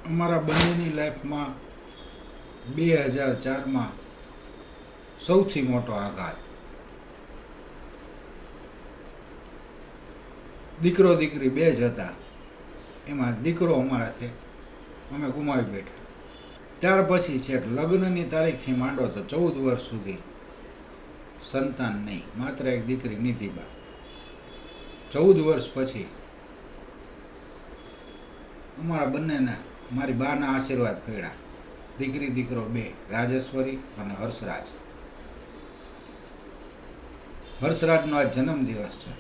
અમારા બંનેની લાઈફમાં 2004માં સૌથી મોટો આઘાત. દીકરો દીકરી બે જ હતા. એમાં દીકરો અમારાથી અમે ગુમાવી બેઠા. ત્યાર પછી છેક લગ્નની તારીખથી માંડો તો 14 વર્ષ સુધી સંતાન નહીં, માત્ર એક દીકરી નિધિબા. 14 વર્ષ પછી અમારા બંનેના મારી બાના આશીર્વાદ પડ્યા. દીકરી દીકરો બે, રાજેશ્વરી અને હર્ષરાજ. હર્ષરાજનો આજ જન્મદિવસ છે.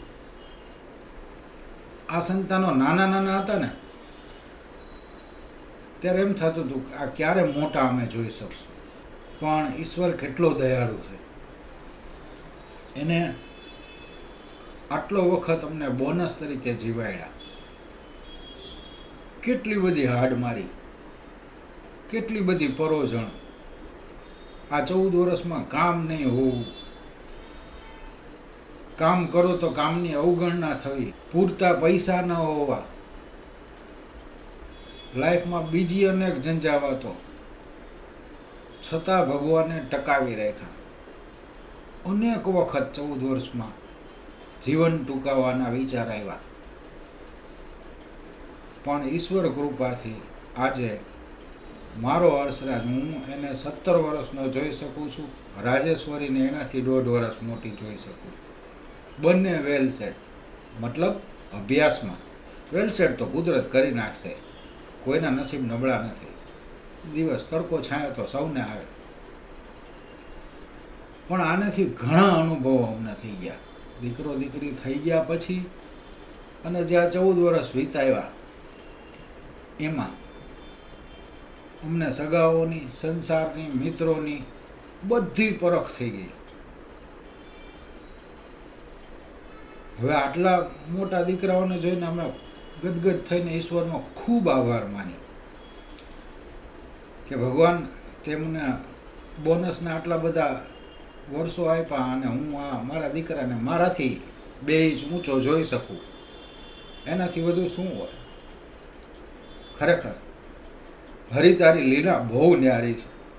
આ સંતાનો નાના નાના હતા ને ત્યારે એમ થતું હતું કે આ ક્યારે મોટા અમે જોઈ શકશું. પણ ઈશ્વર કેટલો દયાળુ છે. એને આટલો વખત અમને બોનસ તરીકે જીવાડ્યા. કેટલી બધી હાડ મારી, કેટલી બધી પરોજણ. આ 14 વર્ષમાં કામ નહીં હોવું, કામ કરો તો કામની અવગણના થવી, પૂરતા પૈસા ન હોવા, લાઈફમાં બીજી અનેક ઝંઝાવાતો, છતાં ભગવાને ટકાવી રાખ્યા. અનેક વખત 14 વર્ષમાં જીવન ટૂંકાવવાના વિચાર આવ્યા, પણ ઈશ્વર કૃપાથી આજે મારો હર્ષરાજ, હું એને 17 વર્ષનો જોઈ શકું છું. રાજેશ્વરીને એનાથી 1.5 વર્ષ મોટી જોઈ શકું. બંને વેલ સેટ, મતલબ અભ્યાસમાં વેલ સેટ તો કુદરત કરી નાખશે. કોઈના નસીબ નબળા નથી. દિવસ તડકો છાંયો તો સૌને આવે. પણ આનાથી ઘણા અનુભવો અમને થઈ ગયા. દીકરો દીકરી થઈ ગયા પછી અને જે આ 14 વર્ષ વીતાવ્યા એમાં અમને સગાઓની, સંસારની, મિત્રોની બધી પરખ થઈ ગઈ. હવે આટલા મોટા દીકરાઓને જોઈને અમે ગદગદ થઈને ઈશ્વરનો ખૂબ આભાર માની કે ભગવાન તેમને બોનસના આટલા બધા વર્ષો આપ્યા અને હું આ મારા દીકરાને મારાથી 2 ઇંચ ઊંચો જોઈ શકું. એનાથી વધુ શું હોય? ખરેખર હરિ તારી લીલા બહુ ન્યારી છે.